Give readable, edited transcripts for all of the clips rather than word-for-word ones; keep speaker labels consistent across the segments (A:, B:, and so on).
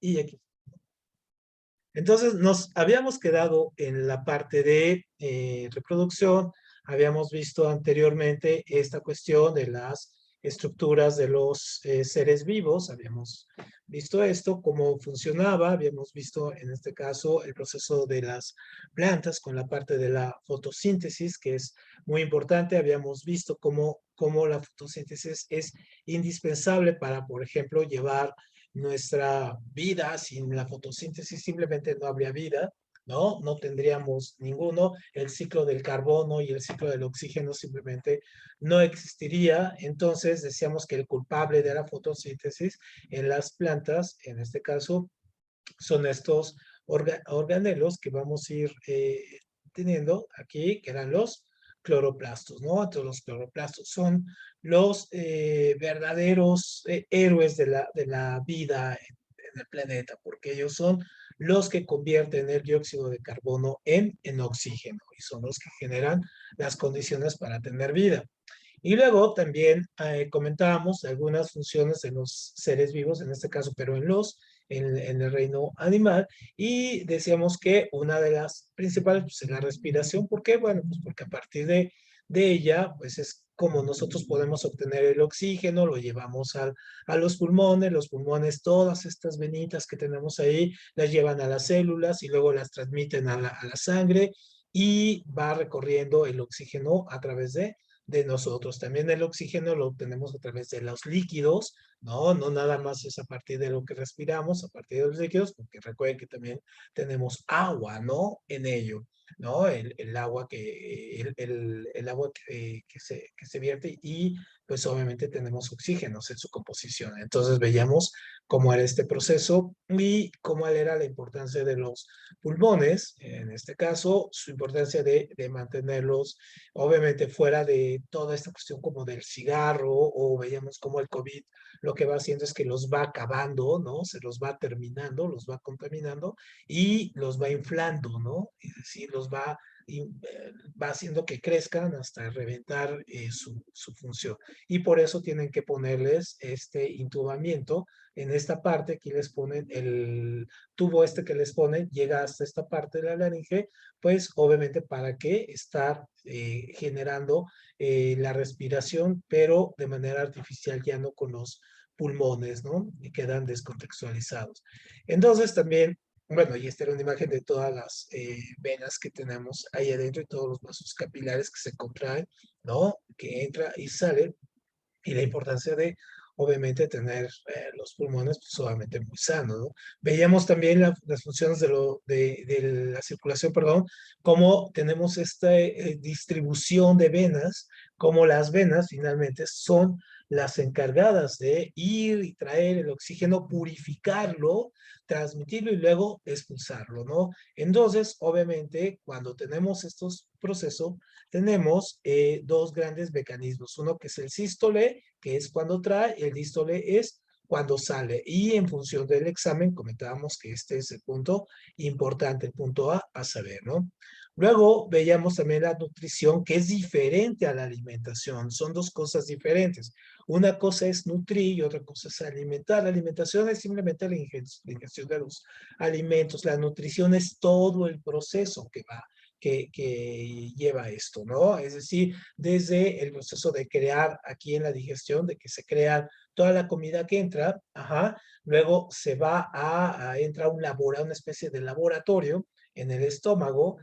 A: y aquí. Entonces nos habíamos quedado en la parte de reproducción, habíamos visto anteriormente esta cuestión de las estructuras de los seres vivos, habíamos visto esto, cómo funcionaba, habíamos visto en este caso el proceso de las plantas con la parte de la fotosíntesis, que es muy importante, habíamos visto cómo la fotosíntesis es indispensable para, por ejemplo, llevar nuestra vida. Sin la fotosíntesis simplemente no habría vida, ¿no? No tendríamos ninguno. El ciclo del carbono y el ciclo del oxígeno simplemente no existiría. Entonces decíamos que el culpable de la fotosíntesis en las plantas, en este caso, son estos organelos que vamos a ir teniendo aquí, que eran los cloroplastos, ¿no? Entonces los cloroplastos son los verdaderos héroes de la vida en el planeta, porque ellos son los que convierten el dióxido de carbono en oxígeno y son los que generan las condiciones para tener vida. Y luego también comentábamos algunas funciones de los seres vivos, en este caso, pero en el reino animal, y decíamos que una de las principales pues, es la respiración. ¿Por qué? Bueno, pues porque a partir de ella, pues es como nosotros podemos obtener el oxígeno, lo llevamos a los pulmones, todas estas venitas que tenemos ahí, las llevan a las células y luego las transmiten a la sangre y va recorriendo el oxígeno a través de nosotros. También el oxígeno lo obtenemos a través de los líquidos, ¿no? No nada más es a partir de lo que respiramos, a partir de los líquidos, porque recuerden que también tenemos agua, ¿no? En ello, ¿no? El agua el agua que se vierte y pues obviamente tenemos oxígenos en su composición. Entonces veíamos cómo era este proceso y cómo era la importancia de los pulmones, en este caso, su importancia de mantenerlos obviamente fuera de toda esta cuestión como del cigarro o veíamos como el COVID lo que va haciendo es que los va acabando, ¿no? Se los va terminando, los va contaminando y los va inflando, ¿no? Es decir, va haciendo que crezcan hasta reventar su función. Y por eso tienen que ponerles este intubamiento. En esta parte aquí les ponen el tubo este que les ponen, llega hasta esta parte de la laringe, pues obviamente para que estar generando la respiración, pero de manera artificial, ya no con los pulmones, ¿no? Y quedan descontextualizados. Entonces también, bueno, y esta era una imagen de todas las venas que tenemos ahí adentro y todos los vasos capilares que se contraen, ¿no? Que entra y sale, y la importancia de obviamente tener los pulmones pues obviamente muy sanos, ¿no? Veíamos también las funciones de la circulación, perdón, cómo tenemos esta distribución de venas, como las venas finalmente son las encargadas de ir y traer el oxígeno, purificarlo, transmitirlo y luego expulsarlo, ¿no? Entonces, obviamente, cuando tenemos estos procesos, tenemos dos grandes mecanismos. Uno que es el sístole, que es cuando trae, y el dístole es cuando sale. Y en función del examen, comentábamos que este es el punto importante, el punto a saber, ¿no? Luego veíamos también la nutrición, que es diferente a la alimentación. Son dos cosas diferentes. Una cosa es nutrir y otra cosa es alimentar. La alimentación es simplemente la ingestión de los alimentos. La nutrición es todo el proceso que lleva esto, ¿no? Es decir, desde el proceso de crear aquí en la digestión, de que se crea toda la comida que entra, ajá, luego se va entra una especie de laboratorio en el estómago,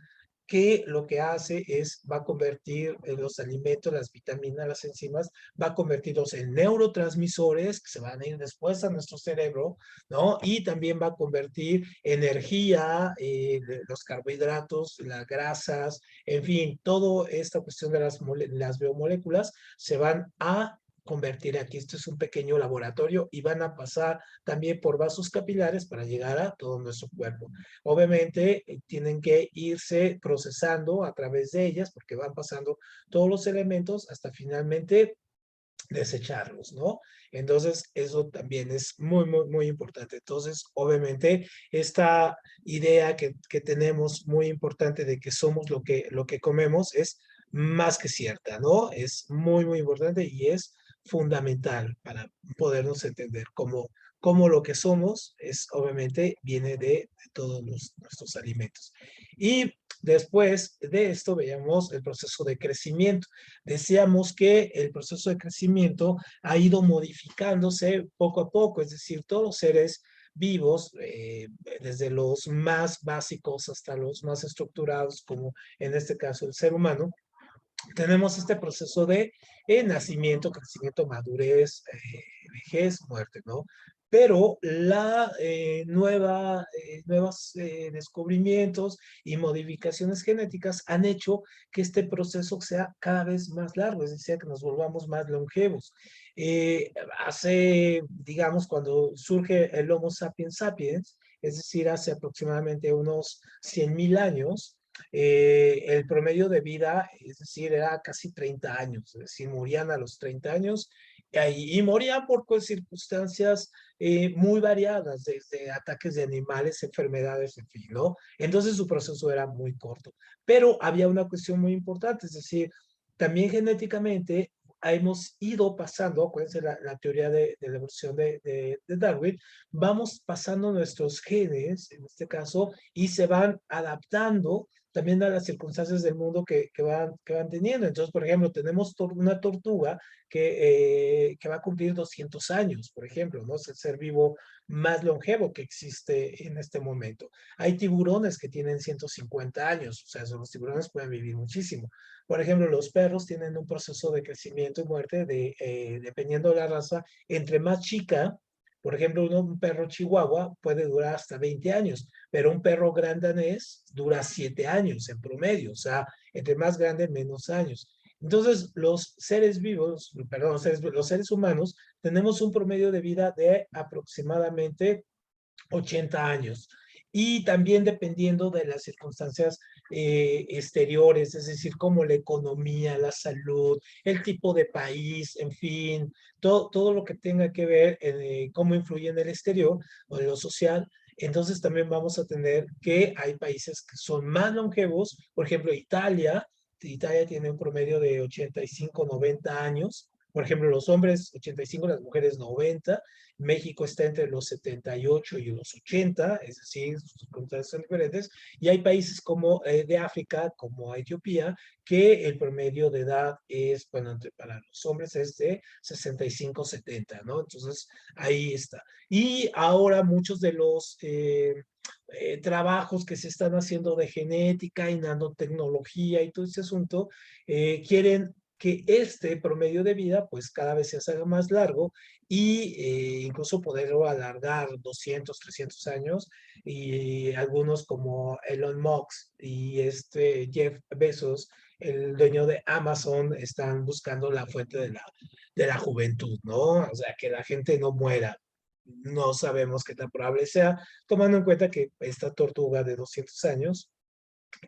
A: que lo que hace es, va a convertir los alimentos, las vitaminas, las enzimas, va a convertirlos en neurotransmisores que se van a ir después a nuestro cerebro, ¿no? Y también va a convertir energía, los carbohidratos, las grasas, en fin, toda esta cuestión de las biomoléculas se van a convertir aquí. Esto es un pequeño laboratorio y van a pasar también por vasos capilares para llegar a todo nuestro cuerpo. Obviamente tienen que irse procesando a través de ellas porque van pasando todos los elementos hasta finalmente desecharlos, ¿no? Entonces, eso también es muy, muy, muy importante. Entonces, obviamente, esta idea que tenemos muy importante de que somos lo que comemos es más que cierta, ¿no? Es muy, muy importante y es fundamental para podernos entender como, como lo que somos es obviamente viene de todos nuestros alimentos. Y después de esto veíamos el proceso de crecimiento. Decíamos que el proceso de crecimiento ha ido modificándose poco a poco, es decir, todos los seres vivos, desde los más básicos hasta los más estructurados, como en este caso el ser humano, tenemos este proceso de nacimiento, crecimiento, madurez, vejez, muerte, ¿no? Pero nuevos descubrimientos y modificaciones genéticas han hecho que este proceso sea cada vez más largo, es decir, que nos volvamos más longevos. Digamos, cuando surge el Homo sapiens sapiens, es decir, hace aproximadamente unos 100.000 años, el promedio de vida, es decir, era casi 30 años, es decir, morían a los 30 años y morían por pues, circunstancias muy variadas, desde ataques de animales, enfermedades, en fin, ¿no? Entonces su proceso era muy corto. Pero había una cuestión muy importante, es decir, también genéticamente hemos ido pasando, acuérdense la teoría de la evolución de Darwin, vamos pasando nuestros genes, en este caso, y se van adaptando también a las circunstancias del mundo que van teniendo. Entonces, por ejemplo, tenemos una tortuga que va a cumplir 200 años, por ejemplo, ¿no? Es el ser vivo más longevo que existe en este momento. Hay tiburones que tienen 150 años, o sea, los tiburones pueden vivir muchísimo. Por ejemplo, los perros tienen un proceso de crecimiento y muerte dependiendo de la raza, entre más chica, por ejemplo, un perro chihuahua puede durar hasta 20 años, pero un perro gran danés dura 7 años en promedio, o sea, entre más grande, menos años. Entonces, los seres vivos, perdón, los seres humanos, tenemos un promedio de vida de aproximadamente 80 años. Y también dependiendo de las circunstancias exteriores, es decir, como la economía, la salud, el tipo de país, en fin, todo lo que tenga que ver cómo influye en el exterior o en lo social. Entonces también vamos a tener que hay países que son más longevos, por ejemplo, Italia tiene un promedio de 85, 90 años. Por ejemplo, los hombres 85, las mujeres 90. México está entre los 78 y los 80, es decir, sus circunstancias son diferentes, y hay países como de África, como Etiopía, que el promedio de edad es, bueno, para los hombres es de 65, 70, ¿no? Entonces, ahí está. Y ahora muchos de los trabajos que se están haciendo de genética y nanotecnología y todo ese asunto, quieren que este promedio de vida pues cada vez se haga más largo y incluso poderlo alargar 200, 300 años y algunos como Elon Musk y Jeff Bezos, el dueño de Amazon, están buscando la fuente de la juventud, ¿no? O sea, que la gente no muera. No sabemos qué tan probable sea, tomando en cuenta que esta tortuga de 200 años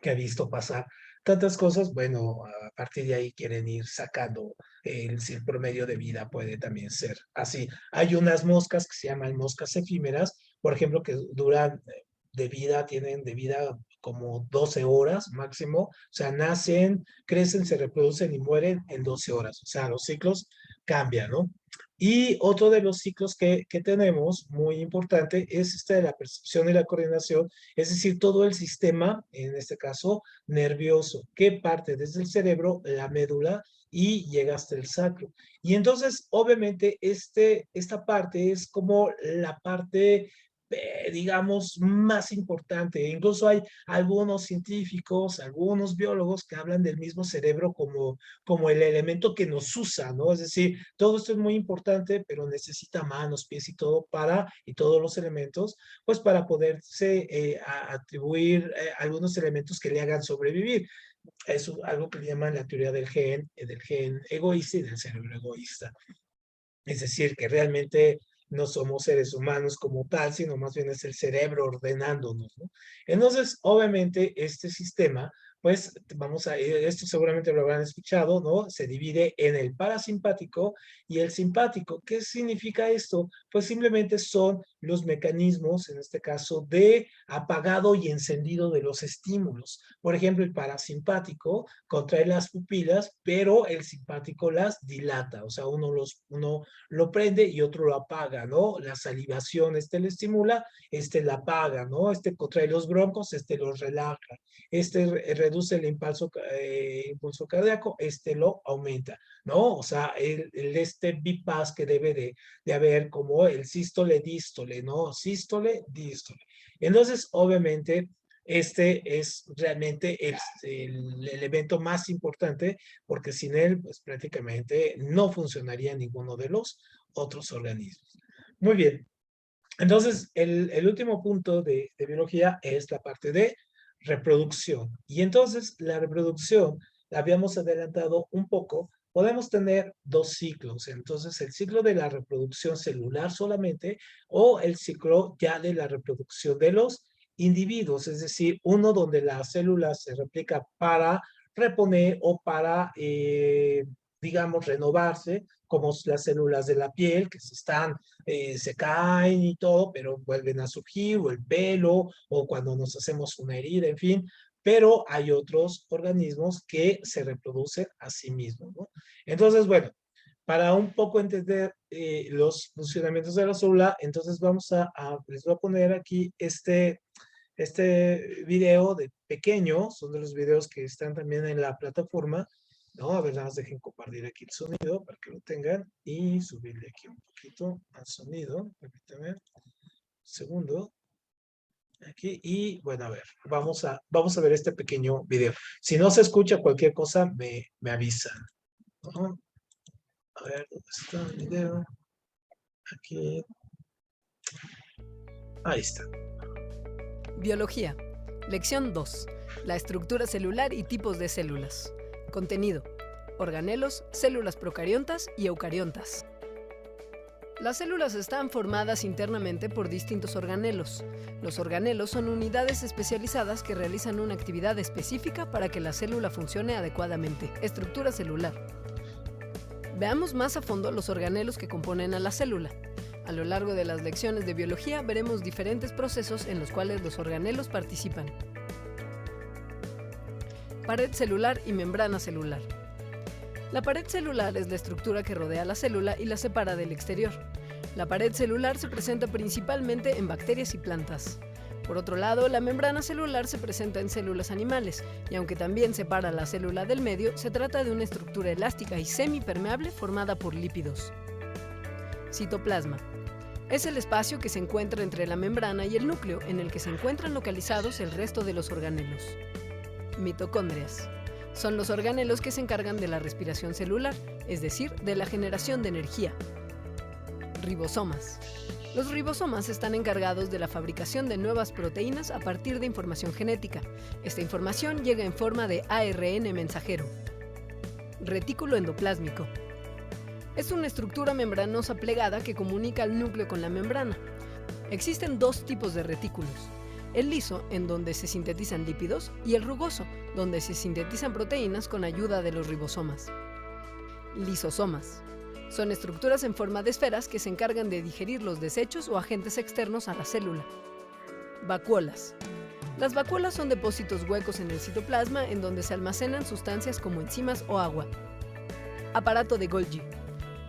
A: que ha visto pasar tantas cosas, bueno, a partir de ahí quieren ir sacando si el promedio de vida puede también ser así. Hay unas moscas que se llaman moscas efímeras, por ejemplo, que duran tienen de vida como 12 horas máximo, o sea, nacen, crecen, se reproducen y mueren en 12 horas, o sea, los ciclos cambian, ¿no? Y otro de los ciclos que tenemos, muy importante, es este de la percepción y la coordinación, es decir, todo el sistema, en este caso, nervioso, que parte desde el cerebro, la médula, y llega hasta el sacro. Y entonces, obviamente, esta parte es como la parte, digamos, más importante. Incluso hay algunos científicos, algunos biólogos que hablan del mismo cerebro como el elemento que nos usa, ¿no? Es decir, todo esto es muy importante, pero necesita manos, pies y todo y todos los elementos, pues para poderse atribuir algunos elementos que le hagan sobrevivir. Es algo que le llaman la teoría del gen egoísta y del cerebro egoísta. Es decir, que realmente no somos seres humanos como tal, sino más bien es el cerebro ordenándonos, ¿no? Entonces, obviamente, este sistema, pues esto seguramente lo habrán escuchado, ¿no? Se divide en el parasimpático y el simpático. ¿Qué significa esto? Pues simplemente son los mecanismos, en este caso, de apagado y encendido de los estímulos. Por ejemplo, el parasimpático contrae las pupilas, pero el simpático las dilata. O sea, uno lo prende y otro lo apaga, ¿no? La salivación, lo estimula, la apaga, ¿no? Contrae los broncos, los relaja. Reduce el impulso cardíaco, lo aumenta, ¿no? O sea, este bypass que debe de haber como el sístole-dístole, ¿no? Sístole-dístole. Entonces, obviamente, es realmente el evento más importante porque sin él, pues prácticamente no funcionaría ninguno de los otros organismos. Muy bien. Entonces, el último punto de biología es la parte de reproducción. Y entonces, la reproducción, la habíamos adelantado un poco, podemos tener dos ciclos. Entonces, el ciclo de la reproducción celular solamente o el ciclo ya de la reproducción de los individuos, es decir, uno donde la célula se replica para reponer o para, digamos, renovarse, como las células de la piel que se caen y todo, pero vuelven a surgir, o el pelo, o cuando nos hacemos una herida, en fin. Pero hay otros organismos que se reproducen a sí mismos, ¿no? Entonces, bueno, para un poco entender los funcionamientos de la célula, entonces les voy a poner aquí este video de pequeño, son de los videos que están también en la plataforma, ¿no? A ver, nada más dejen compartir aquí el sonido para que lo tengan y subirle aquí un poquito al sonido, permítame, un segundo, aquí, y bueno, a ver, vamos a ver este pequeño video. Si no se escucha cualquier cosa, me avisan, ¿no? A ver, ¿dónde está el video? Aquí. Ahí está.
B: Biología. Lección 2. La estructura celular y tipos de células. Contenido. Organelos, células procariontas y eucariontas. Las células están formadas internamente por distintos organelos. Los organelos son unidades especializadas que realizan una actividad específica para que la célula funcione adecuadamente. Estructura celular. Veamos más a fondo los organelos que componen a la célula. A lo largo de las lecciones de biología veremos diferentes procesos en los cuales los organelos participan. Pared celular y membrana celular. La pared celular es la estructura que rodea la célula y la separa del exterior. La pared celular se presenta principalmente en bacterias y plantas. Por otro lado, la membrana celular se presenta en células animales, y aunque también separa la célula del medio, se trata de una estructura elástica y semipermeable formada por lípidos. Citoplasma. Es el espacio que se encuentra entre la membrana y el núcleo, en el que se encuentran localizados el resto de los organelos. Mitocondrias. Son los organelos que se encargan de la respiración celular, es decir, de la generación de energía. Ribosomas. Los ribosomas están encargados de la fabricación de nuevas proteínas a partir de información genética. Esta información llega en forma de ARN mensajero. Retículo endoplásmico. Es una estructura membranosa plegada que comunica al núcleo con la membrana. Existen dos tipos de retículos: el liso, en donde se sintetizan lípidos, y el rugoso, donde se sintetizan proteínas con ayuda de los ribosomas. Lisosomas. Son estructuras en forma de esferas que se encargan de digerir los desechos o agentes externos a la célula. Vacuolas. Las vacuolas son depósitos huecos en el citoplasma en donde se almacenan sustancias como enzimas o agua. Aparato de Golgi.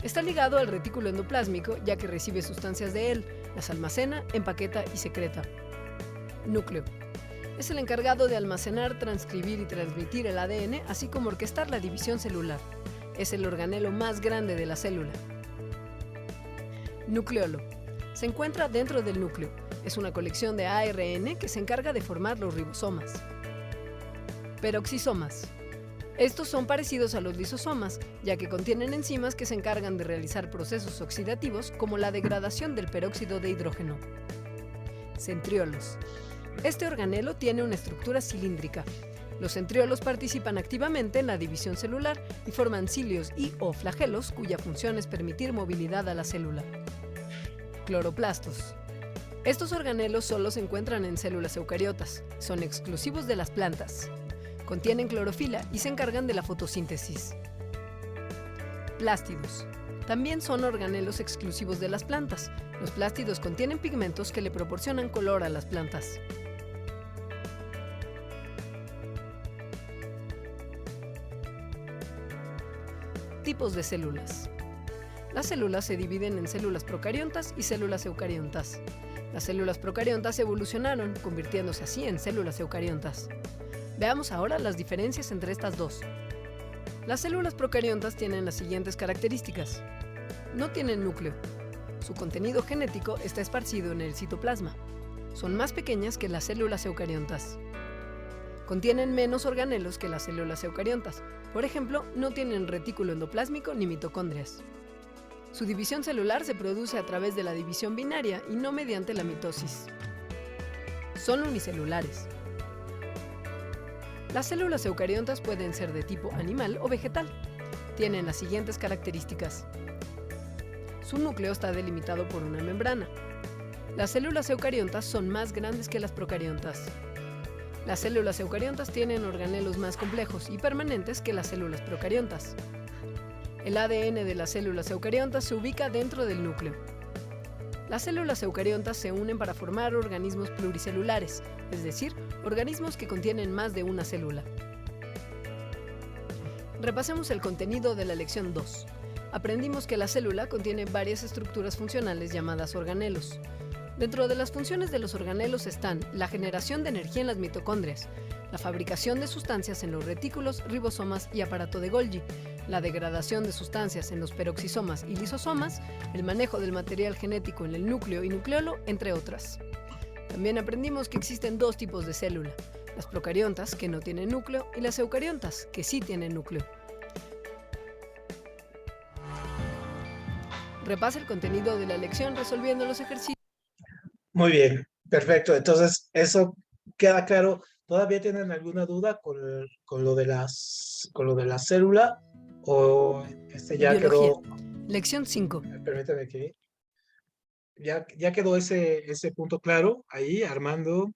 B: Está ligado al retículo endoplásmico ya que recibe sustancias de él, las almacena, empaqueta y secreta. Núcleo. Es el encargado de almacenar, transcribir y transmitir el ADN, así como orquestar la división celular. Es el organelo más grande de la célula. Nucleolo. Se encuentra dentro del núcleo. Es una colección de ARN que se encarga de formar los ribosomas. Peroxisomas. Estos son parecidos a los lisosomas, ya que contienen enzimas que se encargan de realizar procesos oxidativos como la degradación del peróxido de hidrógeno. Centriolos. Este organelo tiene una estructura cilíndrica. Los centriolos participan activamente en la división celular y forman cilios y/o flagelos cuya función es permitir movilidad a la célula. Cloroplastos. Estos organelos solo se encuentran en células eucariotas, son exclusivos de las plantas. Contienen clorofila y se encargan de la fotosíntesis. Plástidos. También son organelos exclusivos de las plantas. Los plástidos contienen pigmentos que le proporcionan color a las plantas. Tipos de células. Las células se dividen en células procariontas y células eucariontas. Las células procariontas evolucionaron, convirtiéndose así en células eucariontas. Veamos ahora las diferencias entre estas dos. Las células procariontas tienen las siguientes características. No tienen núcleo. Su contenido genético está esparcido en el citoplasma. Son más pequeñas que las células eucariontas. Contienen menos organelos que las células eucariontas. Por ejemplo, no tienen retículo endoplásmico ni mitocondrias. Su división celular se produce a través de la división binaria y no mediante la mitosis. Son unicelulares. Las células eucariontas pueden ser de tipo animal o vegetal. Tienen las siguientes características. Su núcleo está delimitado por una membrana. Las células eucariontas son más grandes que las procariontas. Las células eucariontas tienen organelos más complejos y permanentes que las células procariontas. El ADN de las células eucariontas se ubica dentro del núcleo. Las células eucariontas se unen para formar organismos pluricelulares, es decir, organismos que contienen más de una célula. Repasemos el contenido de la lección 2. Aprendimos que la célula contiene varias estructuras funcionales llamadas organelos. Dentro de las funciones de los organelos están la generación de energía en las mitocondrias, la fabricación de sustancias en los retículos, ribosomas y aparato de Golgi, la degradación de sustancias en los peroxisomas y lisosomas, el manejo del material genético en el núcleo y nucleolo, entre otras. También aprendimos que existen dos tipos de célula, las procariontas, que no tienen núcleo, y las eucariontas, que sí tienen núcleo. Repasa el contenido de la lección resolviendo los ejercicios.
A: Muy bien, perfecto. Entonces, eso queda claro. ¿Todavía tienen alguna duda con lo de la célula? ¿O ya
B: Biología.
A: quedó?
B: Lección 5.
A: Permítame que ya quedó ese punto claro ahí, Armando,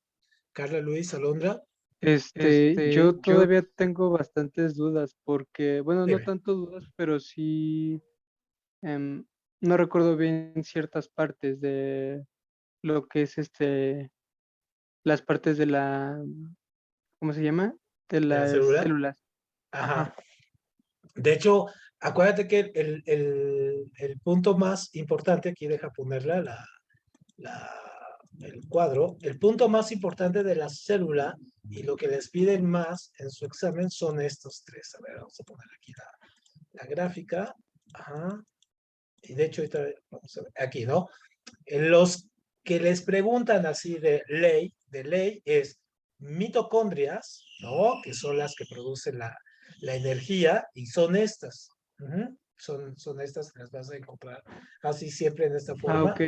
A: Carla, Luis, Alondra.
C: Yo todavía tengo bastantes dudas porque, bueno, no
A: Dime.
C: tanto dudas, pero sí em, no recuerdo bien ciertas partes de lo que es las partes de ¿cómo se llama? De
A: ¿De la
C: las
A: célula?
C: células.
A: Ajá.
C: Ajá.
A: De hecho, acuérdate que el punto más importante, aquí deja ponerla el cuadro, el punto más importante de la célula y lo que les piden más en su examen son estos tres. A ver, vamos a poner aquí la gráfica. Ajá. Y de hecho, ahorita vamos a ver aquí, ¿no? En los que les preguntan así de ley es mitocondrias, ¿no? Que son las que producen la energía y son estas. Son estas que las vas a encontrar casi siempre en esta forma.
C: Ok.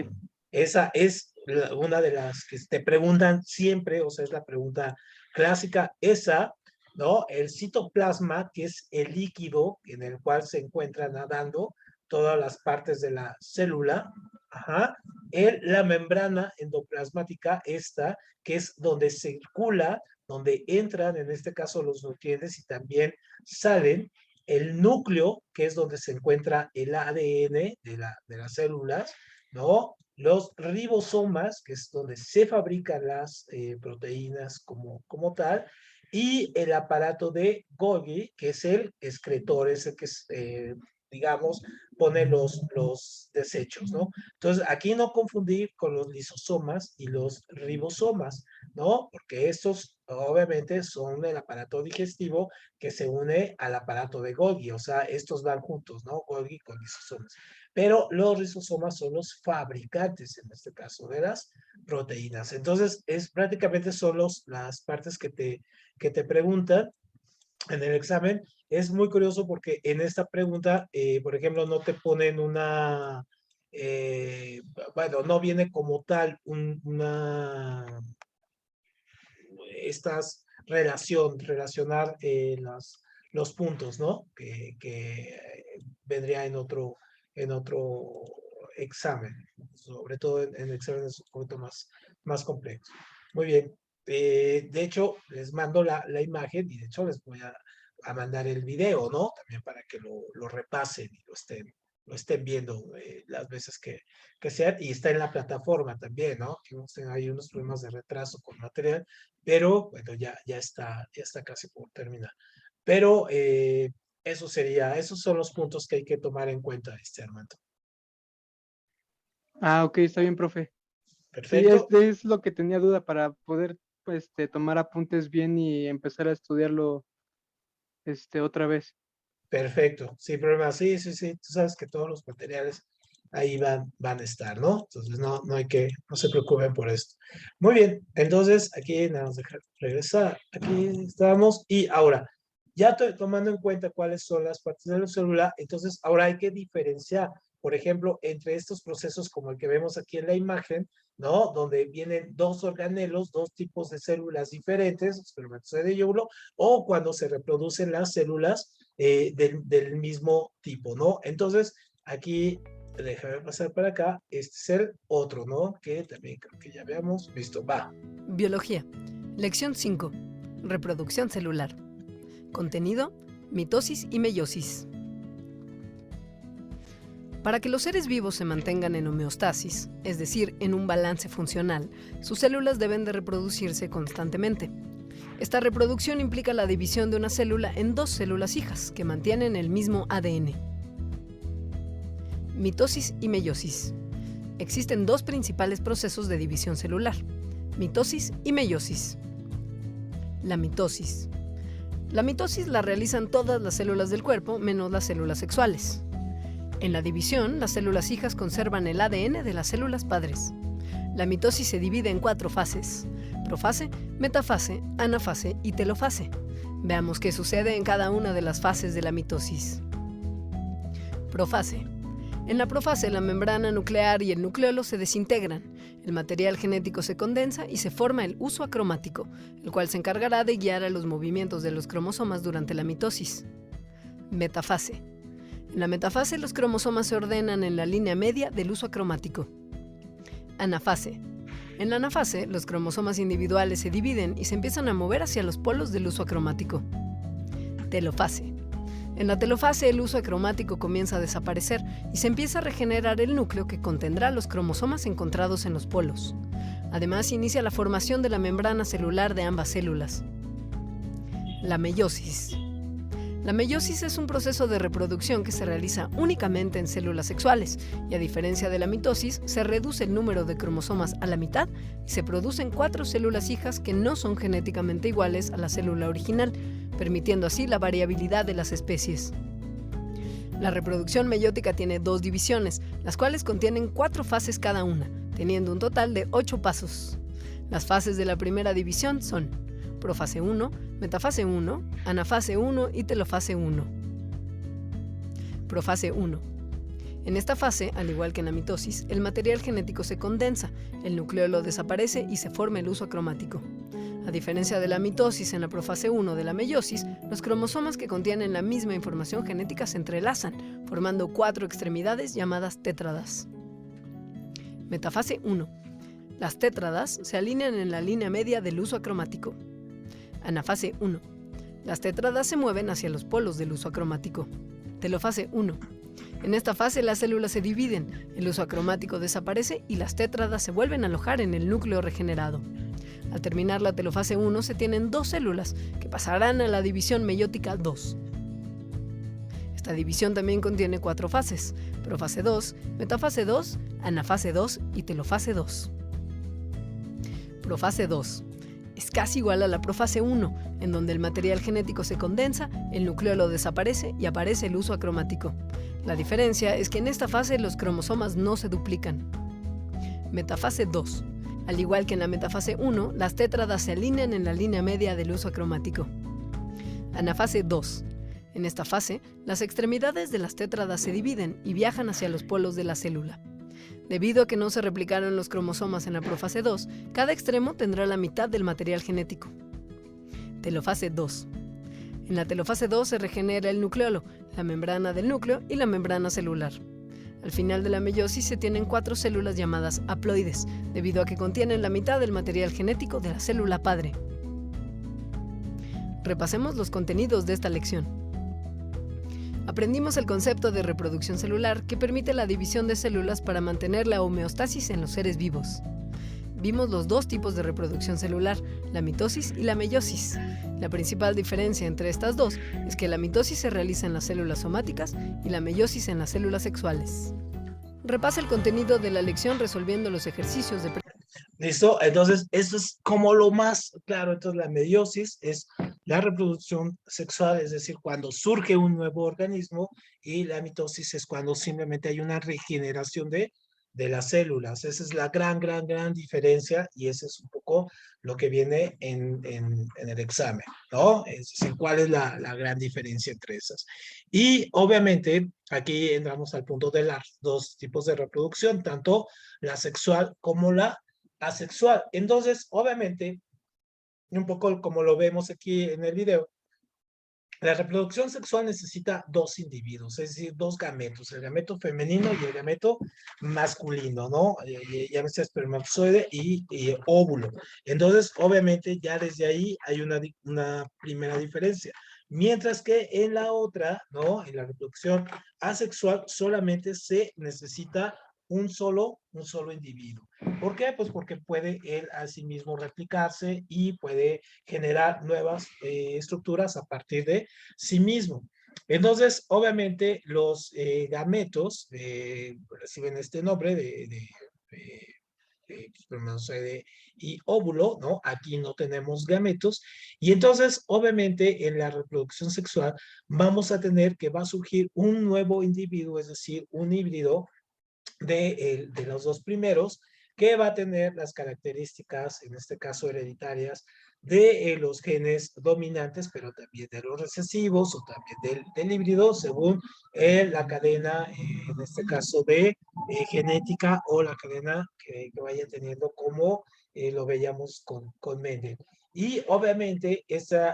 A: Esa es una de las que te preguntan siempre, o sea, es la pregunta clásica. Esa, ¿no? El citoplasma, que es el líquido en el cual se encuentra nadando todas las partes de la célula. Ajá. La membrana endoplasmática, esta, que es donde circula, donde entran, en este caso, los nutrientes y también salen. El núcleo, que es donde se encuentra el ADN de las células, ¿no? Los ribosomas, que es donde se fabrican las proteínas como tal, y el aparato de Golgi, que es el excretor, es el que digamos, pone los desechos, ¿no? Entonces, aquí no confundir con los lisosomas y los ribosomas, ¿no? Porque estos obviamente son el aparato digestivo que se une al aparato de Golgi, o sea, estos van juntos, ¿no? Golgi con lisosomas. Pero los ribosomas son los fabricantes, en este caso, de las proteínas. Entonces, prácticamente son las partes que te preguntan en el examen. Es muy curioso porque en esta pregunta, por ejemplo, no te ponen bueno, no viene como tal relacionar los puntos, ¿no? Que vendría en otro examen, sobre todo en exámenes un poquito más complejos. Muy bien. De hecho, les mando la imagen y de hecho les voy a mandar el video, ¿no? También para que lo repasen y lo estén viendo las veces que sean, y está en la plataforma también, ¿no? Hay unos problemas de retraso con material, pero bueno, ya está casi por terminar. Pero esos son los puntos que hay que tomar en cuenta, Armando.
C: Ah, ok, está bien, profe. Sí,
A: Perfecto.
C: es lo que tenía duda para poder pues, tomar apuntes bien y empezar a estudiarlo otra vez.
A: Perfecto, sin problema. Sí. Tú sabes que todos los materiales ahí van a estar, ¿no? Entonces no se preocupen por esto. Muy bien, entonces aquí nada más dejar regresar. Aquí estamos. Y ahora, ya tomando en cuenta cuáles son las partes de la célula, entonces ahora hay que diferenciar, por ejemplo, entre estos procesos como el que vemos aquí en la imagen, ¿no? Donde vienen dos organelos, dos tipos de células diferentes, espermatozoide y óvulo, o cuando se reproducen las células del mismo tipo, ¿no? Entonces, aquí, déjame pasar para acá, este es el otro, ¿no? Que también creo que ya veamos. Listo, va.
B: Biología. Lección 5. Reproducción celular. Contenido: mitosis y meiosis. Para que los seres vivos se mantengan en homeostasis, es decir, en un balance funcional, sus células deben de reproducirse constantemente. Esta reproducción implica la división de una célula en dos células hijas que mantienen el mismo ADN. Mitosis y meiosis. Existen dos principales procesos de división celular: mitosis y meiosis. La mitosis. La mitosis la realizan todas las células del cuerpo menos las células sexuales. En la división, las células hijas conservan el ADN de las células padres. La mitosis se divide en 4 fases: profase, metafase, anafase y telofase. Veamos qué sucede en cada una de las fases de la mitosis. Profase. En la profase, la membrana nuclear y el nucleolo se desintegran, el material genético se condensa y se forma el huso acromático, el cual se encargará de guiar a los movimientos de los cromosomas durante la mitosis. Metafase. En la metafase, los cromosomas se ordenan en la línea media del huso acromático. Anafase. En la anafase, los cromosomas individuales se dividen y se empiezan a mover hacia los polos del huso acromático. Telofase. En la telofase, el huso acromático comienza a desaparecer y se empieza a regenerar el núcleo que contendrá los cromosomas encontrados en los polos. Además, inicia la formación de la membrana celular de ambas células. La meiosis. La meiosis es un proceso de reproducción que se realiza únicamente en células sexuales y, a diferencia de la mitosis, se reduce el número de cromosomas a la mitad y se producen 4 células hijas que no son genéticamente iguales a la célula original, permitiendo así la variabilidad de las especies. La reproducción meiótica tiene 2 divisiones, las cuales contienen 4 fases cada una, teniendo un total de 8 pasos. Las fases de la primera división son profase 1, metafase 1, anafase 1 y telofase 1. Profase 1. En esta fase, al igual que en la mitosis, el material genético se condensa, el nucleolo desaparece y se forma el huso acromático. A diferencia de la mitosis, en la profase 1 de la meiosis, los cromosomas que contienen la misma información genética se entrelazan, formando 4 extremidades llamadas tétradas. Metafase 1. Las tétradas se alinean en la línea media del huso acromático. Anafase 1. Las tétradas se mueven hacia los polos del huso acromático. Telofase 1. En esta fase las células se dividen, el huso acromático desaparece y las tétradas se vuelven a alojar en el núcleo regenerado. Al terminar la telofase 1 se tienen 2 células que pasarán a la división meiótica 2. Esta división también contiene 4 fases: profase 2, metafase 2, anafase 2 y telofase 2. Profase 2. Es casi igual a la profase 1, en donde el material genético se condensa, el nucleolo desaparece y aparece el huso acromático. La diferencia es que en esta fase los cromosomas no se duplican. Metafase 2. Al igual que en la metafase 1, las tétradas se alinean en la línea media del huso acromático. Anafase 2. En esta fase, las extremidades de las tétradas se dividen y viajan hacia los polos de la célula. Debido a que no se replicaron los cromosomas en la profase 2, cada extremo tendrá la mitad del material genético. Telofase 2. En la telofase 2 se regenera el nucleolo, la membrana del núcleo y la membrana celular. Al final de la meiosis se tienen 4 células llamadas haploides, debido a que contienen la mitad del material genético de la célula padre. Repasemos los contenidos de esta lección. Aprendimos el concepto de reproducción celular que permite la división de células para mantener la homeostasis en los seres vivos. Vimos los dos tipos de reproducción celular, la mitosis y la meiosis. La principal diferencia entre estas dos es que la mitosis se realiza en las células somáticas y la meiosis en las células sexuales. Repasa el contenido de la lección resolviendo los ejercicios de...
A: ¿Listo? Entonces, eso es como lo más claro. Entonces, la meiosis es la reproducción sexual, es decir, cuando surge un nuevo organismo, y la mitosis es cuando simplemente hay una regeneración de las células. Esa es la gran diferencia, y ese es un poco lo que viene en el examen, ¿no? Es decir, cuál es la gran diferencia entre esas. Y obviamente, aquí entramos al punto de los dos tipos de reproducción, tanto la sexual como la asexual. Entonces, obviamente, un poco como lo vemos aquí en el video, la reproducción sexual necesita dos individuos, es decir, dos gametos, el gameto femenino y el gameto masculino, ¿no? Llámese espermatozoide y óvulo. Entonces, obviamente, ya desde ahí hay una primera diferencia. Mientras que en la otra, ¿no? En la reproducción asexual solamente se necesita un solo individuo. ¿Por qué? Pues porque puede él a sí mismo replicarse y puede generar nuevas estructuras a partir de sí mismo. Entonces, obviamente, los gametos reciben este nombre de espermatozoide y óvulo, ¿no? Aquí no tenemos gametos. Y entonces, obviamente, en la reproducción sexual vamos a tener que va a surgir un nuevo individuo, es decir, un híbrido de los dos primeros, que va a tener las características, en este caso hereditarias, de los genes dominantes, pero también de los recesivos o también del híbrido, según la cadena, en este caso de genética, o la cadena que vaya teniendo, como lo veíamos con Mendel. Y obviamente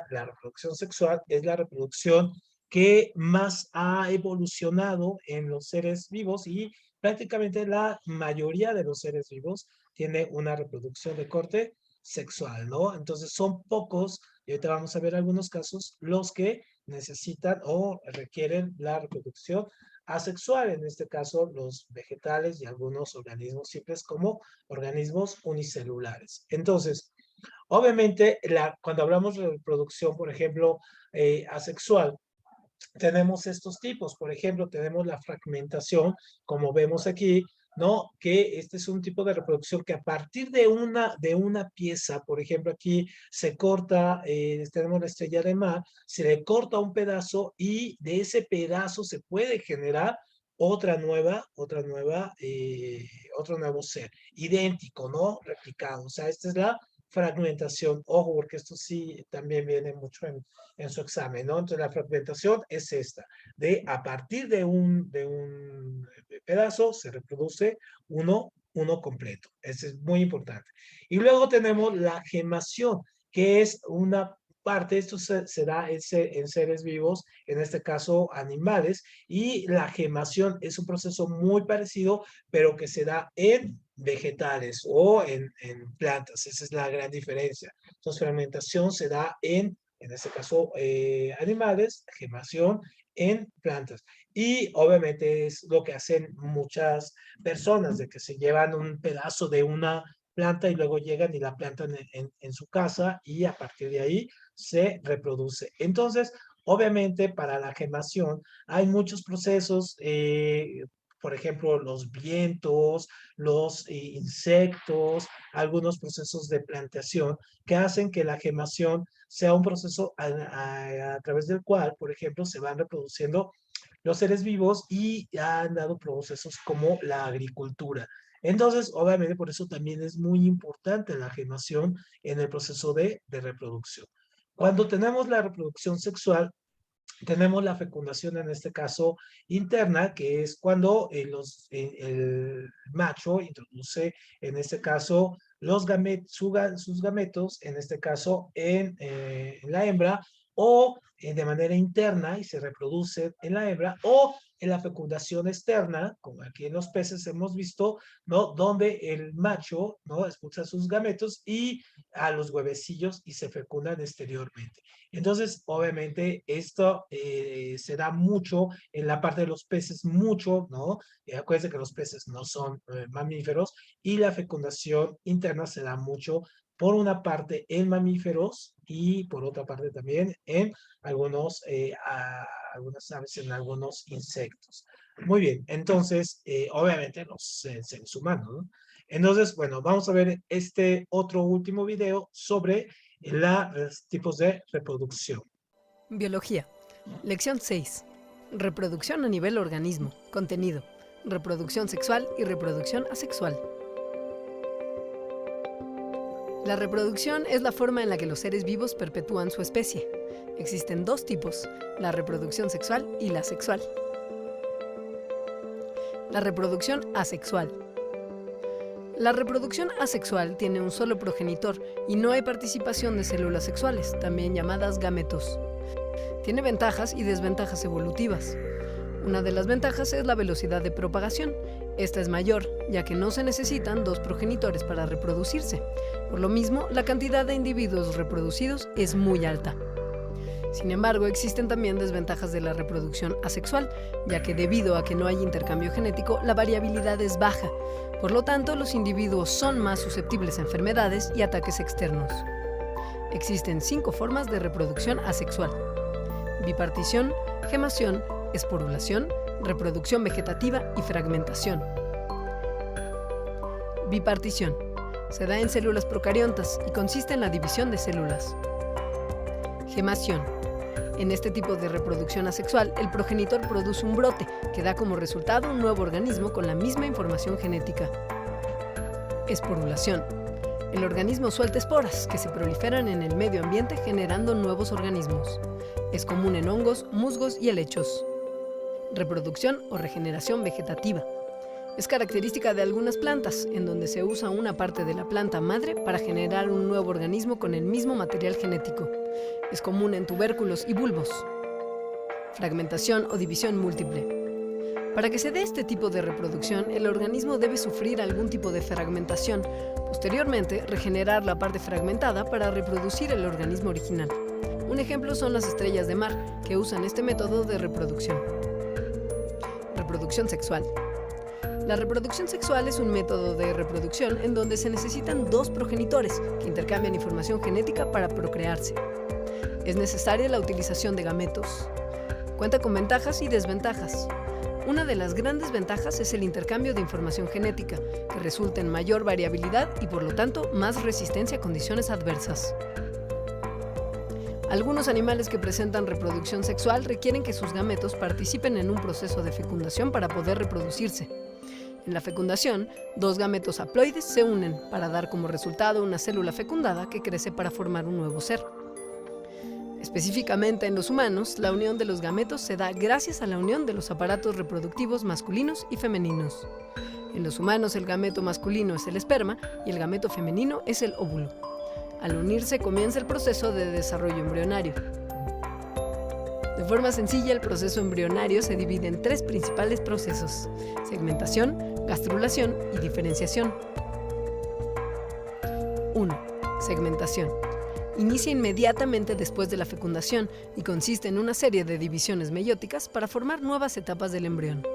A: la reproducción sexual es la reproducción que más ha evolucionado en los seres vivos, y prácticamente la mayoría de los seres vivos tiene una reproducción de corte sexual, ¿no? Entonces son pocos, y ahorita vamos a ver algunos casos, los que necesitan o requieren la reproducción asexual, en este caso los vegetales y algunos organismos simples como organismos unicelulares. Entonces, obviamente, cuando hablamos de reproducción, por ejemplo, asexual, tenemos estos tipos. Por ejemplo, tenemos la fragmentación, como vemos aquí, ¿no? Que este es un tipo de reproducción que a partir de una pieza, por ejemplo, aquí se corta, tenemos la estrella de mar, se le corta un pedazo, y de ese pedazo se puede generar otro nuevo ser, idéntico, ¿no? Replicado. O sea, esta es la fragmentación. Ojo, porque esto sí también viene mucho en su examen, ¿no? Entonces, la fragmentación es esta, a partir de un pedazo se reproduce uno completo. Eso es muy importante. Y luego tenemos la gemación, que es una parte, esto se da en seres vivos, en este caso animales, y la gemación es un proceso muy parecido, pero que se da en vegetales o en plantas. Esa es la gran diferencia. Entonces, fermentación se da en este caso, animales, gemación en plantas. Y obviamente es lo que hacen muchas personas, de que se llevan un pedazo de una planta y luego llegan y la plantan en su casa, y a partir de ahí se reproduce. Entonces, obviamente, para la gemación hay muchos procesos, por ejemplo, los vientos, los insectos, algunos procesos de plantación que hacen que la gemación sea un proceso a través del cual, por ejemplo, se van reproduciendo los seres vivos, y han dado procesos como la agricultura. Entonces, obviamente, por eso también es muy importante la gemación en el proceso de reproducción. Cuando tenemos la reproducción sexual, tenemos la fecundación, en este caso interna, que es cuando el macho introduce, en este caso, sus gametos, en este caso en la hembra, o de manera interna, y se reproduce en la hembra, o en la fecundación externa, como aquí en los peces hemos visto, ¿no? Donde el macho, ¿no? Expulsa sus gametos, y a los huevecillos y se fecundan exteriormente. Entonces, obviamente, esto se da mucho en la parte de los peces, mucho, ¿no? Acuérdense que los peces no son mamíferos y la fecundación interna se da mucho, por una parte, en mamíferos y por otra parte también en algunas aves, en algunos insectos. Muy bien, entonces, obviamente los seres humanos, ¿no? Entonces, bueno, vamos a ver este otro último video sobre los tipos de reproducción.
B: Biología. Lección 6. Reproducción a nivel organismo. Contenido. Reproducción sexual y reproducción asexual. La reproducción es la forma en la que los seres vivos perpetúan su especie. Existen dos tipos, la reproducción sexual y la sexual. La reproducción asexual. La reproducción asexual tiene un solo progenitor y no hay participación de células sexuales, también llamadas gametos. Tiene ventajas y desventajas evolutivas. Una de las ventajas es la velocidad de propagación. Esta es mayor, ya que no se necesitan dos progenitores para reproducirse. Por lo mismo, la cantidad de individuos reproducidos es muy alta. Sin embargo, existen también desventajas de la reproducción asexual, ya que debido a que no hay intercambio genético, la variabilidad es baja. Por lo tanto, los individuos son más susceptibles a enfermedades y ataques externos. Existen 5 formas de reproducción asexual: bipartición, gemación, esporulación, reproducción vegetativa y fragmentación. Bipartición. Se da en células procariontas y consiste en la división de células. Gemación. En este tipo de reproducción asexual, el progenitor produce un brote que da como resultado un nuevo organismo con la misma información genética. Esporulación. El organismo suelta esporas que se proliferan en el medio ambiente generando nuevos organismos. Es común en hongos, musgos y helechos. Reproducción o regeneración vegetativa. Es característica de algunas plantas, en donde se usa una parte de la planta madre para generar un nuevo organismo con el mismo material genético. Es común en tubérculos y bulbos. Fragmentación o división múltiple. Para que se dé este tipo de reproducción, el organismo debe sufrir algún tipo de fragmentación. Posteriormente, regenerar la parte fragmentada para reproducir el organismo original. Un ejemplo son las estrellas de mar, que usan este método de reproducción. Reproducción sexual. La reproducción sexual es un método de reproducción en donde se necesitan dos progenitores que intercambian información genética para procrearse. Es necesaria la utilización de gametos. Cuenta con ventajas y desventajas. Una de las grandes ventajas es el intercambio de información genética, que resulta en mayor variabilidad y por lo tanto más resistencia a condiciones adversas. Algunos animales que presentan reproducción sexual requieren que sus gametos participen en un proceso de fecundación para poder reproducirse. En la fecundación, dos gametos haploides se unen para dar como resultado una célula fecundada que crece para formar un nuevo ser. Específicamente en los humanos, la unión de los gametos se da gracias a la unión de los aparatos reproductivos masculinos y femeninos. En los humanos, el gameto masculino es el esperma y el gameto femenino es el óvulo. Al unirse comienza el proceso de desarrollo embrionario. De forma sencilla, el proceso embrionario se divide en 3 principales procesos: segmentación, gastrulación y diferenciación. 1. Segmentación. Inicia inmediatamente después de la fecundación y consiste en una serie de divisiones meióticas para formar nuevas etapas del embrión.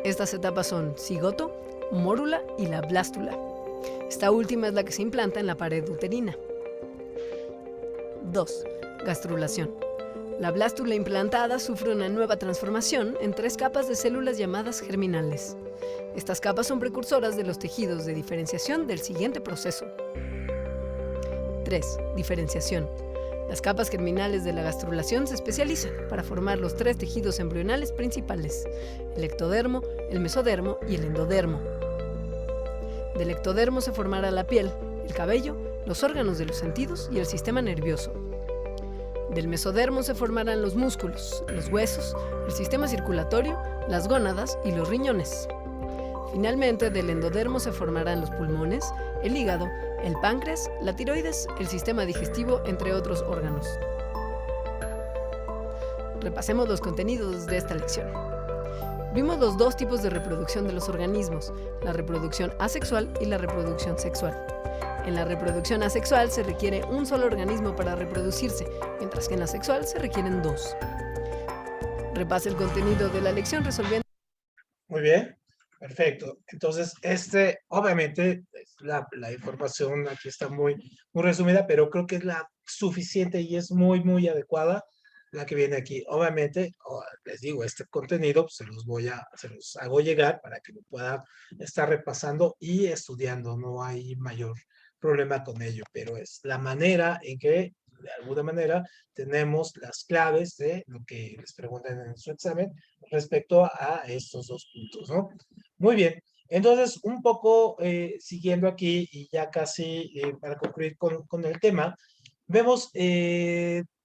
B: Estas etapas son cigoto, mórula y la blástula. Esta última es la que se implanta en la pared uterina. 2. Gastrulación. La blástula implantada sufre una nueva transformación en 3 capas de células llamadas germinales. Estas capas son precursoras de los tejidos de diferenciación del siguiente proceso. 3. Diferenciación. Las capas germinales de la gastrulación se especializan para formar los 3 tejidos embrionales principales: el ectodermo, el mesodermo y el endodermo. Del ectodermo se formará la piel, el cabello, los órganos de los sentidos y el sistema nervioso. Del mesodermo se formarán los músculos, los huesos, el sistema circulatorio, las gónadas y los riñones. Finalmente, del endodermo se formarán los pulmones, el hígado, el páncreas, la tiroides, el sistema digestivo, entre otros órganos. Repasemos los contenidos de esta lección. Vimos los 2 tipos de reproducción de los organismos, la reproducción asexual y la reproducción sexual. En la reproducción asexual se requiere un solo organismo para reproducirse, mientras que en la sexual se requieren dos. Repasa el contenido de la lección resolviendo.
A: Muy bien, perfecto. Entonces, obviamente, la información aquí está muy resumida, pero creo que es la suficiente y es muy adecuada la que viene aquí. Obviamente, les digo, este contenido pues, se los hago llegar para que lo puedan estar repasando y estudiando. No hay mayor problema con ello, pero es la manera en que, de alguna manera, tenemos las claves de lo que les preguntan en su examen respecto a estos dos puntos, ¿no? Muy bien. Entonces, un poco siguiendo aquí y ya casi para concluir con el tema, vemos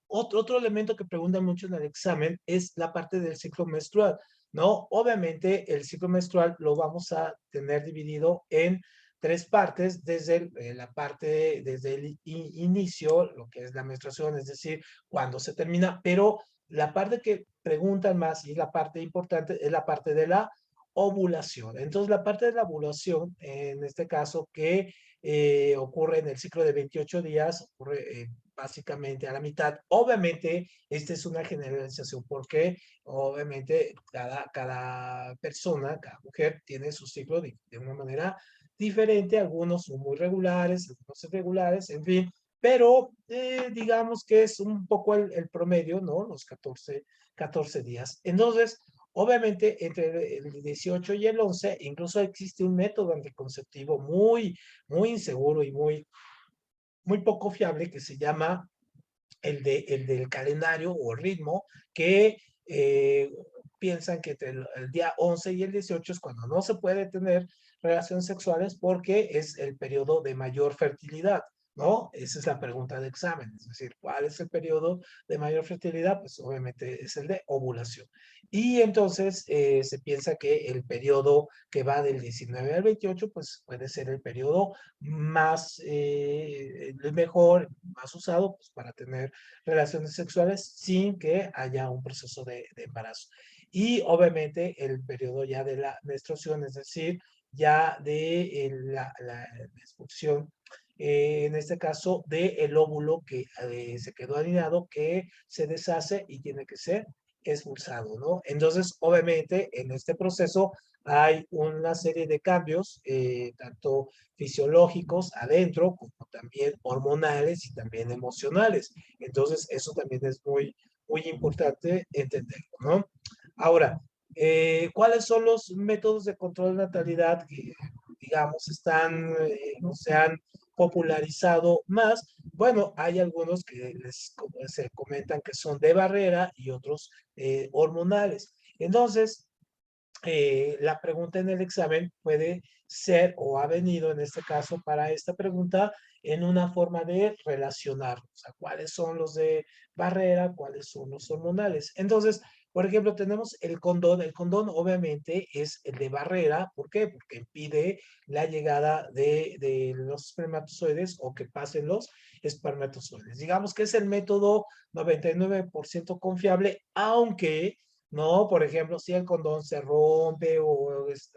A: otro elemento que preguntan mucho en el examen es la parte del ciclo menstrual, ¿no? Obviamente el ciclo menstrual lo vamos a tener dividido en tres partes, desde el inicio, lo que es la menstruación, es decir, cuando se termina, pero la parte que preguntan más y la parte importante es la parte de la ovulación. Entonces, la parte de la ovulación, en este caso, que ocurre en el ciclo de 28 días, ocurre básicamente a la mitad. Obviamente, esta es una generalización porque obviamente cada persona, cada mujer tiene su ciclo de una manera diferente. Algunos son muy regulares, algunos irregulares, en fin, pero digamos que es un poco el promedio, ¿no? Los 14 días. Entonces, obviamente, entre el 18 y el 11, incluso existe un método anticonceptivo muy inseguro y muy poco fiable que se llama el del calendario o ritmo, que piensan que entre el día 11 y el 18 es cuando no se puede tener relaciones sexuales porque es el periodo de mayor fertilidad, ¿no? Esa es la pregunta de examen, es decir, ¿cuál es el periodo de mayor fertilidad? Pues obviamente es el de ovulación. Y entonces se piensa que el periodo que va del 19 al 28, pues puede ser el periodo el mejor, más usado pues, para tener relaciones sexuales sin que haya un proceso de embarazo. Y obviamente el periodo ya de la menstruación, es decir, ya de la expulsión, en este caso del óvulo que se quedó alineado, que se deshace y tiene que ser expulsado, ¿no? Entonces, obviamente, en este proceso hay una serie de cambios, tanto fisiológicos adentro, como también hormonales y también emocionales. Entonces, eso también es muy importante entenderlo, ¿no? Ahora, ¿cuáles son los métodos de control de natalidad que, digamos, no se han popularizado más? Bueno, hay algunos que como se comentan que son de barrera y otros hormonales. Entonces, la pregunta en el examen puede ser o ha venido en este caso para esta pregunta en una forma de relacionar, o sea, cuáles son los de barrera, cuáles son los hormonales. Entonces, por ejemplo, tenemos el condón. El condón obviamente es el de barrera. ¿Por qué? Porque impide la llegada de los espermatozoides o que pasen los espermatozoides. Digamos que es el método 99% confiable, aunque no, por ejemplo, si el condón se rompe o es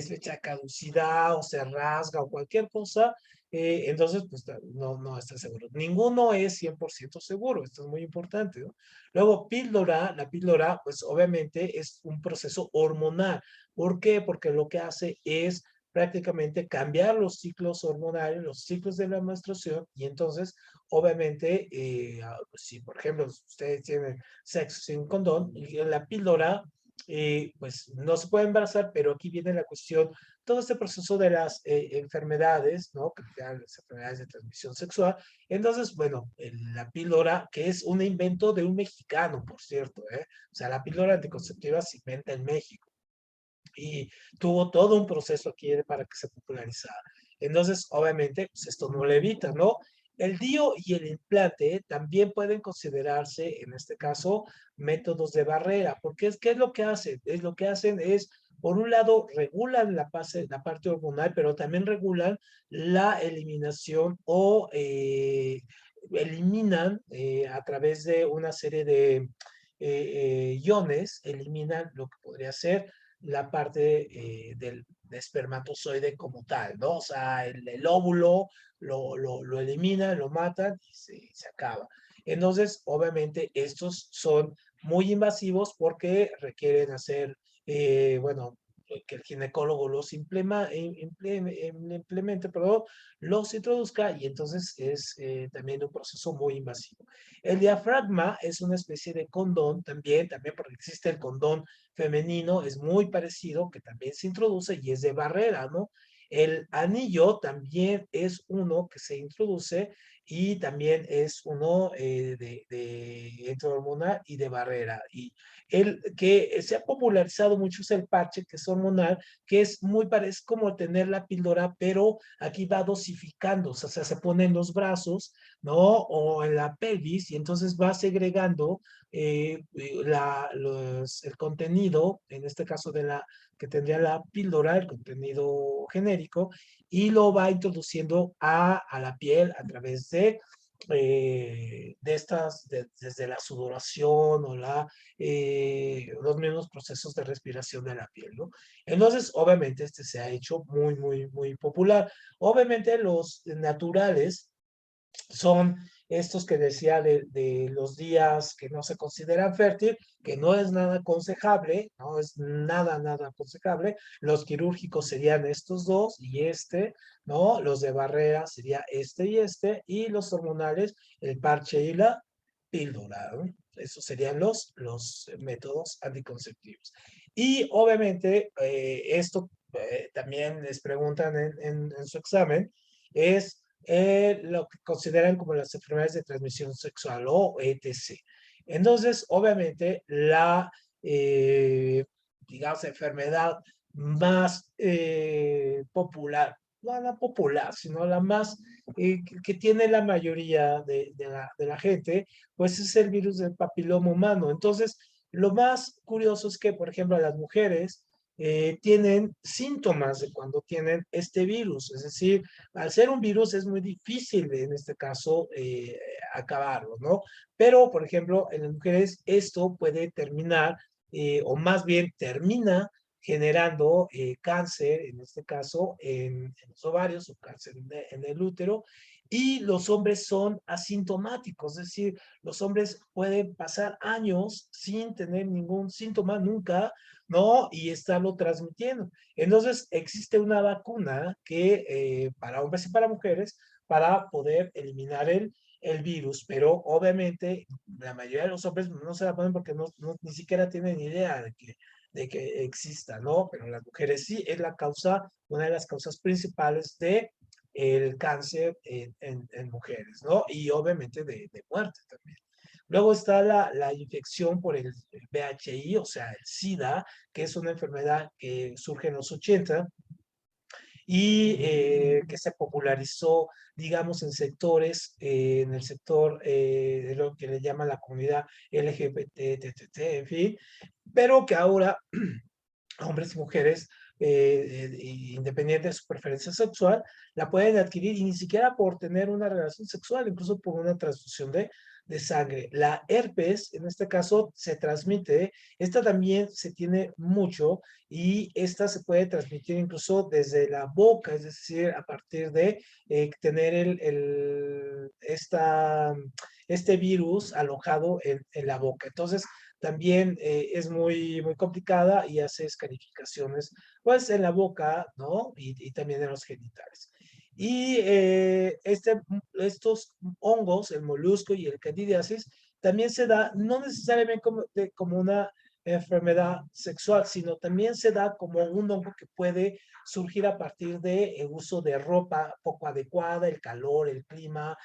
A: fecha de caducidad o se rasga o cualquier cosa, entonces pues no está seguro. Ninguno es 100% seguro, esto es muy importante, ¿no? Luego, la píldora pues obviamente es un proceso hormonal. ¿Por qué? Porque lo que hace es prácticamente cambiar los ciclos hormonales, los ciclos de la menstruación y entonces obviamente si por ejemplo ustedes tienen sexo sin condón y la píldora pues no se puede embarazar, pero aquí viene la cuestión, todo este proceso de las enfermedades, ¿no? Que sean las enfermedades de transmisión sexual. Entonces, bueno, la píldora, que es un invento de un mexicano, por cierto, ¿eh? O sea, la píldora anticonceptiva se inventa en México y tuvo todo un proceso aquí para que se popularizara. Entonces, obviamente, pues esto no le evita, ¿no? El DIU y el implante también pueden considerarse, en este caso, métodos de barrera, porque ¿qué es lo que hacen? Lo que hacen es, por un lado, regulan la parte hormonal, pero también regulan la eliminación o eliminan a través de una serie de iones, eliminan lo que podría ser la parte espermatozoide como tal, ¿no? O sea, el óvulo lo eliminan, lo matan y se acaba. Entonces, obviamente, estos son muy invasivos porque requieren hacer, bueno, que el ginecólogo los implemente, perdón, los introduzca y entonces es también un proceso muy invasivo. El diafragma es una especie de condón también porque existe el condón femenino, es muy parecido, que también se introduce y es de barrera, ¿no? El anillo también es uno que se introduce y también es uno de intrahormonal y de barrera. Y el que se ha popularizado mucho es el parche, que es hormonal, que es muy parecido como tener la píldora, pero aquí va dosificando, o sea, se pone en los brazos, ¿no? O en la pelvis, y entonces va segregando el contenido, en este caso de la que tendría la píldora, el contenido genérico, y lo va introduciendo a la piel a través de estas, desde la sudoración o los mismos procesos de respiración de la piel, ¿no? Entonces, obviamente, este se ha hecho muy, muy, muy popular. Obviamente, los naturales son estos que decía de los días que no se consideran fértil, que no es nada aconsejable, no es nada, nada aconsejable. Los quirúrgicos serían estos dos y este, ¿no? Los de barrera sería y los hormonales, el parche y la píldora, ¿no? Esos serían los métodos anticonceptivos. Y obviamente, esto también les preguntan en su examen, es lo que consideran como las enfermedades de transmisión sexual o ETC. Entonces, obviamente, digamos, enfermedad más popular, no la popular, sino la más que tiene la mayoría de la gente, pues es el virus del papiloma humano. Entonces, lo más curioso es que, por ejemplo, a las mujeres tienen síntomas de cuando tienen este virus, es decir, al ser un virus es muy difícil en este caso acabarlo, ¿no? Pero, por ejemplo, en las mujeres esto puede terminar, o más bien termina generando cáncer, en este caso en los ovarios o cáncer en el útero, y los hombres son asintomáticos, es decir, los hombres pueden pasar años sin tener ningún síntoma nunca, ¿no? Y estarlo transmitiendo. Entonces, existe una vacuna que para hombres y para mujeres para poder eliminar el virus, pero obviamente la mayoría de los hombres no se la ponen porque ni siquiera tienen idea de que exista, ¿no? Pero las mujeres sí, es la causa, una de las causas principales de el cáncer en mujeres, ¿no? Y obviamente de muerte también. Luego está la infección por el VHI, o sea, el SIDA, que es una enfermedad que surge en los 80 y que se popularizó, digamos, en sectores, en el sector de lo que le llama la comunidad LGBT, en fin, pero que ahora hombres y mujeres, independiente de su preferencia sexual, la pueden adquirir y ni siquiera por tener una relación sexual, incluso por una transfusión de sangre. La herpes, en este caso, se transmite, esta también se tiene mucho y esta se puede transmitir incluso desde la boca, es decir, a partir de tener este virus alojado en la boca. Entonces, también es muy, muy complicada y hace escarificaciones, pues, en la boca, ¿no? Y también en los genitales. Y estos hongos, el molusco y el candidiasis, también se da, no necesariamente como una enfermedad sexual, sino también se da como un hongo que puede surgir a partir de uso de ropa poco adecuada, el calor, el clima,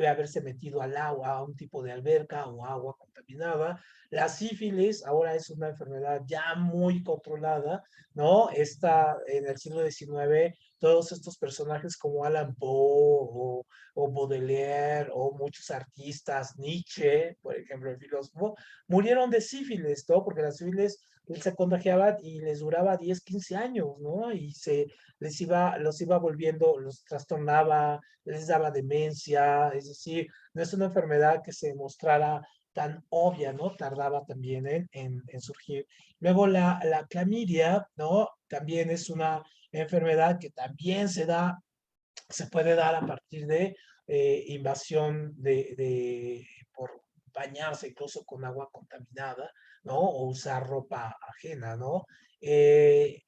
A: haberse metido al agua, a un tipo de alberca o agua contaminada. La sífilis ahora es una enfermedad ya muy controlada, ¿no? Está en el siglo XIX, todos estos personajes como Alan Poe o Baudelaire o muchos artistas, Nietzsche, por ejemplo, el filósofo, murieron de sífilis, ¿no? Porque la sífilis se contagiaba y les duraba 10, 15 años, ¿no? Y los iba volviendo, los trastornaba, les daba demencia, es decir, no es una enfermedad que se mostrara tan obvia, ¿no? Tardaba también en surgir. Luego la clamidia, ¿no? También es una enfermedad que también se puede dar a partir de invasión por bañarse incluso con agua contaminada, ¿no? O usar ropa ajena, ¿no?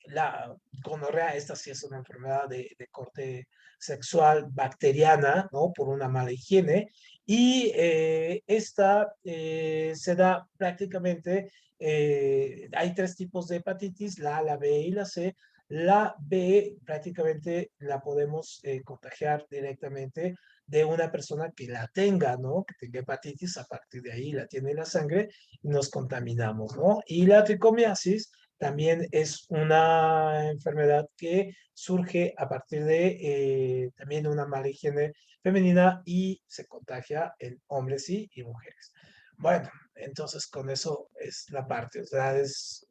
A: La gonorrea, esta sí es una enfermedad de corte sexual bacteriana, ¿no? Por una mala higiene. Y esta se da prácticamente, hay tres tipos de hepatitis, la A, la B y la C. La B prácticamente la podemos contagiar directamente de una persona que la tenga, ¿no? Que tenga hepatitis, a partir de ahí la tiene en la sangre y nos contaminamos, ¿no? Y la tricomiasis también es una enfermedad que surge a partir de también una mala higiene femenina y se contagia en hombres y mujeres. Bueno, entonces con eso es la parte, o sea, es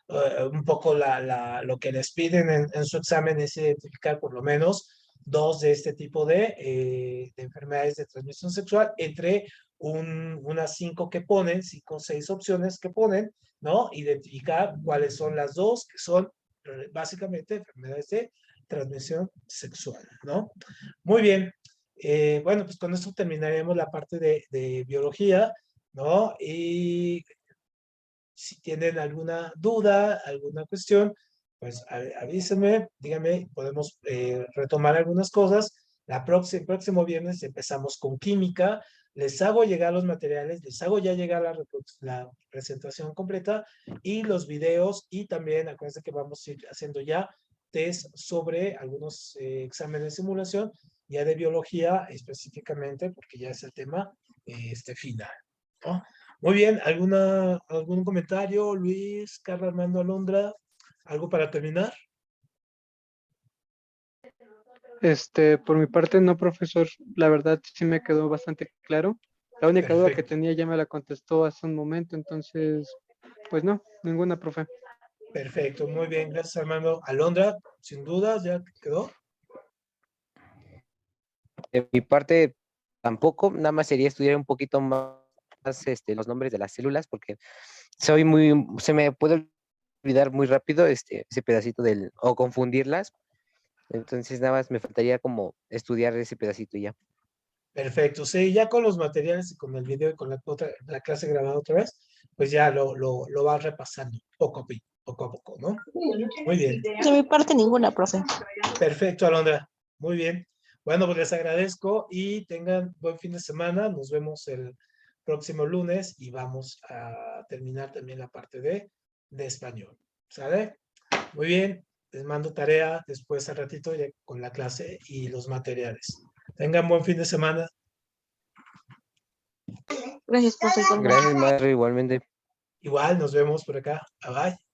A: un poco lo que les piden en su examen es identificar por lo menos dos de este tipo de enfermedades de transmisión sexual entre unas cinco o seis opciones que ponen, ¿no? Identificar cuáles son las dos que son básicamente enfermedades de transmisión sexual, ¿no? Muy bien. Bueno, pues con esto terminaremos la parte de biología, ¿no? Y si tienen alguna duda, alguna cuestión, pues avísenme, díganme, podemos retomar algunas cosas. El próximo viernes empezamos con química, les hago llegar los materiales, les hago ya llegar la presentación completa y los videos y también acuérdense que vamos a ir haciendo ya test sobre algunos exámenes de simulación, ya de biología específicamente, porque ya es el tema final, ¿no? Muy bien, ¿algún comentario, Luis, Carla, Armando, Alondra? ¿Algo para terminar?
C: Por mi parte, no, profesor. La verdad sí me quedó bastante claro. La única duda que
A: Perfecto,
C: tenía ya me la contestó hace un momento, entonces, pues no, ninguna, profe.
A: perfecto, muy bien, gracias Armando. Alondra, sin dudas, ya quedó.
D: De mi parte, tampoco, nada más sería estudiar un poquito más los nombres de las células, porque se me puede olvidar muy rápido ese pedacito o confundirlas. Entonces, nada más me faltaría como estudiar ese pedacito y ya.
A: Perfecto, sí, ya con los materiales y con el video y con la clase grabada otra vez, pues ya lo vas repasando poco a poco, ¿no? Muy bien.
E: De mi parte, ninguna, profe.
A: Perfecto, Alondra. Muy bien. Bueno, pues les agradezco y tengan buen fin de semana. Nos vemos el próximo lunes y vamos a terminar también la parte de español. ¿Sale? Muy bien. Les mando tarea después al ratito ya con la clase y los materiales. Tengan buen fin de semana.
E: Gracias, profe.
D: Gracias, maestro, igualmente.
A: Igual, nos vemos por acá. Bye bye.